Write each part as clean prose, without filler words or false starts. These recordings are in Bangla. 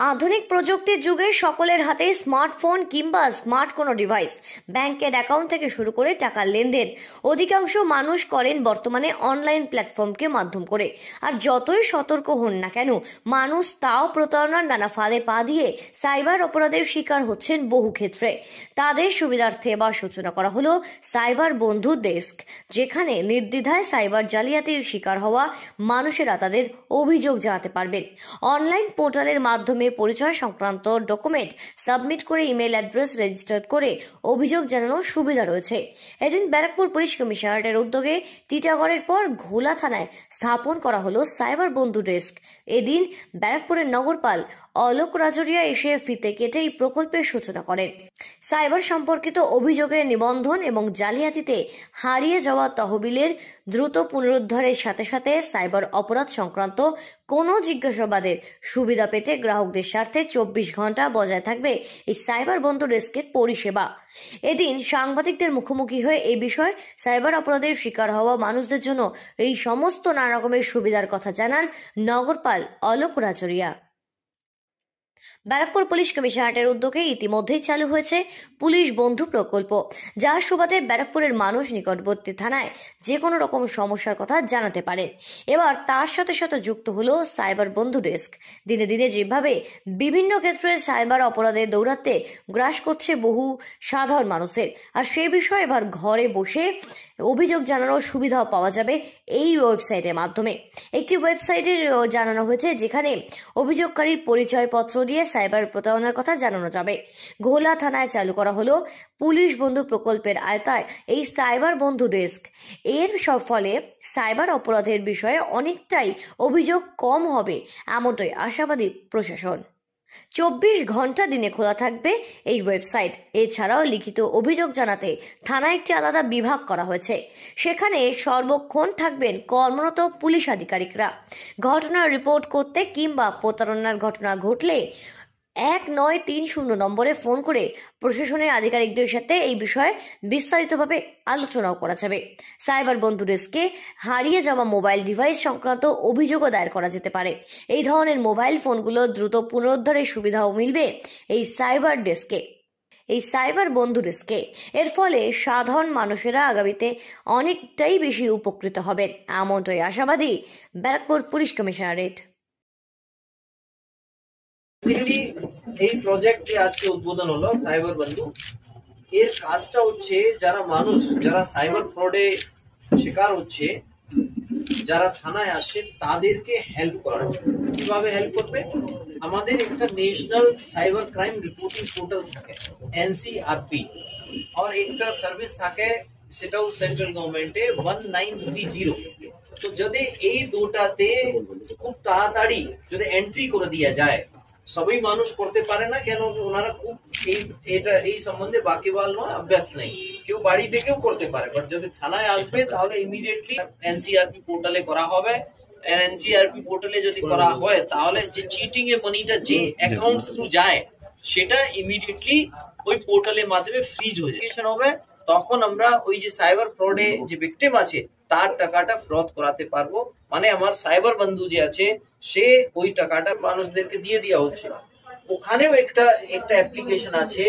আধুনিক প্রযুক্তির যুগে সকলের হাতে স্মার্টফোন কিংবা স্মার্ট কোনো ডিভাইস। ব্যাংকের অ্যাকাউন্ট থেকে শুরু করে টাকার লেনদেন অধিকাংশ মানুষ করেন বর্তমানে অনলাইন প্ল্যাটফর্মকে মাধ্যম করে। আর যতই সতর্ক হন না কেন, মানুষ তাও প্রতারণার নানা ফাঁদে পা দিয়ে সাইবার অপরাধের শিকার হচ্ছেন বহু ক্ষেত্রে। তাদের সুবিধার্থে এবার সূচনা করা হলো সাইবার বন্ধু ডেস্ক, যেখানে নির্দ্বিধায় সাইবার জালিয়াতির শিকার হওয়া মানুষেরা তাদের অভিযোগ জানাতে পারবেন। অনলাইন পোর্টালের মাধ্যমে পরিচয় সংক্রান্ত ডকুমেন্ট সাবমিট করে ইমেল অ্যাড্রেস রেজিস্টার করে অভিযোগ জানানোর সুবিধা রয়েছে। এদিন ব্যারাকপুর পুলিশ কমিশনারেটের উদ্যোগে টিটাগড়ের পর ঘোলা থানায় স্থাপন করা হলো সাইবার বন্ধু ডেস্ক। এদিন ব্যারাকপুরের নগরপাল অলোক রাজরিয়া এসে ফিতে কেটে এই প্রকল্পের সূচনা করেন। সাইবার সম্পর্কিত অভিযোগের নিবন্ধন এবং জালিয়াতিতে হারিয়ে যাওয়া তহবিলের দ্রুত পুনরুদ্ধারের সাথে সাথে সাইবার অপরাধ সংক্রান্ত কোনো জিজ্ঞাসাবাদের সুবিধা পেতে গ্রাহকদের স্বার্থে 24 ঘন্টা বজায় থাকবে এই সাইবার বন্ধু ডেস্কের পরিষেবা। এদিন সাংবাদিকদের মুখোমুখি হয়ে এই বিষয়ে সাইবার অপরাধের শিকার হওয়া মানুষদের জন্য এই সমস্ত নানা রকমের সুবিধার কথা জানান নগরপাল অলোক রাজরিয়া। ব্যারাকপুর পুলিশ কমিশনারেটের উদ্যোগে ইতিমধ্যেই চালু হয়েছে পুলিশ বন্ধু প্রকল্প, যার সুবাদে ব্যারাকপুরের মানুষ নিকটবর্তী থানায় যে কোনো রকম সমস্যার কথা জানাতে পারেন। এবার তার সাথে সাথে যুক্ত হলো সাইবার বন্ধু ডেস্ক। দিনে দিনে যেভাবে বিভিন্ন ক্ষেত্রে সাইবার অপরাধের দৌরাত্ম্যে গ্রাস করছে বহু সাধারণ মানুষের, আর সেই বিষয়ে এবার ঘরে বসে অভিযোগ জানানোর সুবিধাও পাওয়া যাবে এই ওয়েবসাইটের মাধ্যমে। একটি ওয়েবসাইটে জানানো হয়েছে যেখানে অভিযোগকারীর পরিচয়পত্র দিয়ে সাইবার প্রতারণার কথা জানানো যাবে। ঘোলা থানায় চালু করা হলো পুলিশ বন্ধু প্রকল্পের আওতায় এই সাইবার বন্ধু ডেস্ক। এর সব ফলে সাইবার অপরাধের বিষয়ে অনেকটাই অভিযোগ কম হবে, এমনটাই আশাবাদী প্রশাসন। 24 ঘন্টা দিনে খোলা থাকবে এই ওয়েবসাইট। এছাড়াও লিখিত অভিযোগ জানাতে থানায় একটি আলাদা বিভাগ করা হয়েছে। সেখানে সর্বক্ষণ থাকবেন কর্মরত পুলিশ আধিকারিকরা। ঘটনার রিপোর্ট করতে কিংবা প্রতারণার ঘটনা ঘটলে 1930 নম্বরে ফোন করে প্রশাসনের আধিকারিকদের সাথে এই বিষয়ে বিস্তারিতভাবে আলোচনাও করা যাবে। সাইবার বন্ধু ডেস্কে হারিয়ে যাওয়া মোবাইল ডিভাইস সংক্রান্ত অভিযোগও দায়ের করা যেতে পারে। এই ধরনের মোবাইল ফোনগুলো দ্রুত পুনরুদ্ধারের সুবিধাও মিলবে এই সাইবার ডেস্কে, এই সাইবার বন্ধু ডেস্কে। এর ফলে সাধারণ মানুষেরা আগামীতে অনেকটাই বেশি উপকৃত হবেন, এমনটাই আশাবাদী ব্যারাকপুর পুলিশ কমিশনারেট। এই প্রজেক্টে আজকে উদ্বোধন হলো সাইবার বন্ধু। এর কাজটা হচ্ছে যারা মানুষ যারা সাইবার ফ্রডে শিকার হচ্ছে, যারা থানায় আসে তাদেরকে হেল্প করার। কিভাবে হেল্প করবে? আমাদের একটা national cyber crime reporting portal থাকে NCRP, আর একটা সার্ভিস থাকে সেটাও সেন্ট্রাল গভর্নমেন্টে 1930। তো যদি এই দুটাতে খুব তাড়াতাড়ি যদি এন্ট্রি করে দেওয়া যায়, সবাই মানুষ করতে পারে না কেন, ওনারা খুব এই সম্বন্ধে বাকিবাল নয়, অভ্যাস নেই। কেউ বাড়ি থেকেও করতে পারে, বাট যদি থানায় আসবে তাহলে ইমিডিয়েটলি NCRP পোর্টালে করা হবে। NCRP পোর্টালে যদি করা হয় তাহলে যে চিটিং এর মানিটা যে অ্যাকাউন্টস থ্রু যায় সেটা ইমিডিয়েটলি ওই পোর্টালের মাধ্যমে ফ্রিজ হয়ে হবে। তখন আমরা ওই যে সাইবার ফ্রডে যে ভিকটিম আছে তার টাকাটা ফেরত করাতে পারবো। মানে আমার সাইবার বন্ধু যে আছে সে ওই টাকাটা মানুষদেরকে দিয়ে দেওয়া হচ্ছে। ওখানেও একটা অ্যাপ্লিকেশন আছে,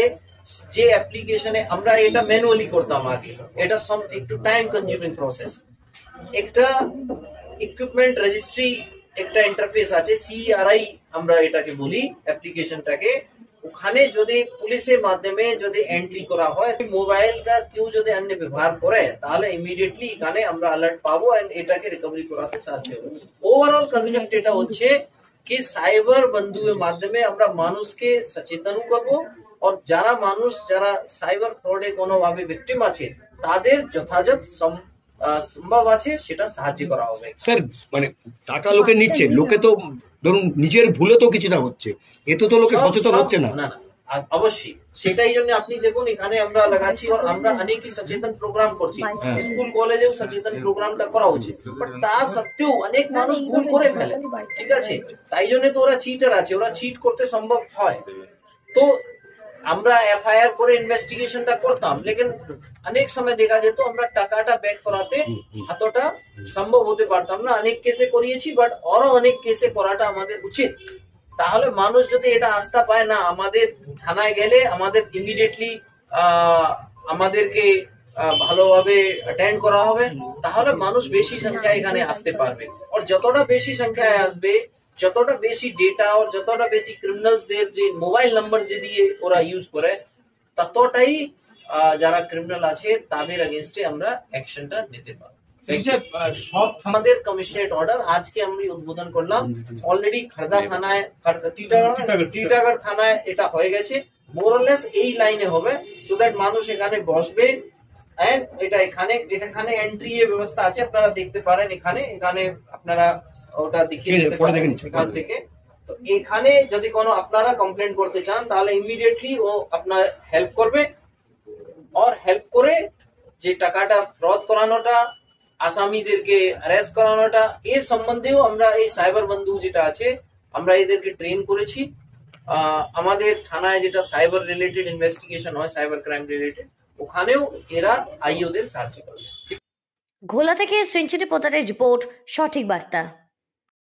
যে অ্যাপ্লিকেশনে আমরা এটা ম্যানুয়ালি করতাম আগে। এটা একটু টাইম কনজিউমিং প্রসেস। একটা ইকুইপমেন্ট রেজিস্ট্রি একটা ইন্টারফেস আছে, CRI আমরা এটাকে বলি অ্যাপ্লিকেশনটাকে। ওখানে যদি পুলিশের মাধ্যমে যদি এন্ট্রি করা হয়, মোবাইলটা কেউ যদি অন্য ব্যবহার করে তাহলে ইমিডিয়েটলি এখানে আমরা অ্যালার্ট পাবো এন্ড এটাকে রিকভারি করাতে সাহায্য হবে। ওভারঅল কনসেপ্ট এটা হচ্ছে কি সাইবার বন্ধুর মাধ্যমে আমরা মানুষকে সচেতন করব, আর যারা মানুষ যারা সাইবার ফ্রডে কোনোভাবে ভিকটিম আছে তাদের যথাযথ সম্ভব আছে সেটা সাহায্য করা হবে। স্যার, মানে টাকা লোকে নিচ্ছে, লোকে তো ধরুন নিজের ভুলে তো কিছুটা হচ্ছে, এতে তো লোকে সচেতন হচ্ছে না। না, অবশ্যই সেটাই জন্য আপনি দেখুন এখানে আমরা লাগাচ্ছি, আর আমরা অনেকই সচেতন প্রোগ্রাম করছি। স্কুল কলেজেও সচেতন প্রোগ্রামটা করা উচিত, বাট তা সত্ত্বেও অনেক মানুষ ভুল করে ফেলে। ঠিক আছে, তাই জন্য তো ওরা চিটার আছে, ওরা চিট করতে সম্ভব হয়। তো আমরা FIR করে ইনভেস্টিগেশনটা করতাম, লেকিন অনেক সময় দেখা যেত আমরা টাকাটা ব্যাক করাতে এতটা সম্ভব হতে পারতাম না। অনেক কেসে করিয়েছি, বাট আরো অনেক কেসে করাটা আমাদের উচিত। তাহলে মানুষ যদি এটা আস্থা পায় না আমাদের থানায় গেলে আমাদের ইমিডিয়েটলি আমাদেরকে ভালোভাবে অ্যাটেন্ড করা হবে, তাহলে মানুষ বেশি সংখ্যায় এখানে আসতে পারবে। আর যতটা বেশি সংখ্যায় আসবে, যতটা বেশি ডেটা আর যতটা বেশি ক্রিমিনালসদের যে মোবাইল নাম্বার যে দিয়ে ওরা ইউজ করে, ততটাই যারা ক্রিমিনাল আছে তাদের এগেইনস্টে আমরা অ্যাকশনটা নিতে পারবো। সব আমাদের কমিশনারেট অর্ডার আজকে আমরা উদ্বোধন করলাম। অলরেডি খড়দা থানায়, টিটাগড় থানায় এটা হয়ে গেছে। মোরলেস এই লাইনে হবে, সো দ্যাট মানুষ এখানে বসবে। এন্ড এখানে এন্ট্রি এর ব্যবস্থা আছে, আপনারা দেখতে পারেন। এখানে আপনারা ওটা দেখিয়ে দিতে পারেন এখান থেকে। তো এখানে যদি কোনো আপনারা কমপ্লেন করতে চান তাহলে ইমিডিয়েটলি ও আপনার হেল্প করবে। আর হেল্প করে যে টাকাটা ফ্রড করানোটা, আসামিদেরকে অ্যারেস্ট করানোটা, এর সম্বন্ধেও আমরা এই সাইবার বন্ধু যেটা আছে আমরা এদেরকে ট্রেন করেছি। আমাদের থানায় যেটা সাইবার রিলেটেড ইনভেস্টিগেশন হয়, সাইবার ক্রাইম রিলেটেড, ওখানেও এরা আইওদের সাহায্য করে। ঘোলা থেকে সেঞ্চুরি পোতারের রিপোর্ট, সঠিক বার্তা।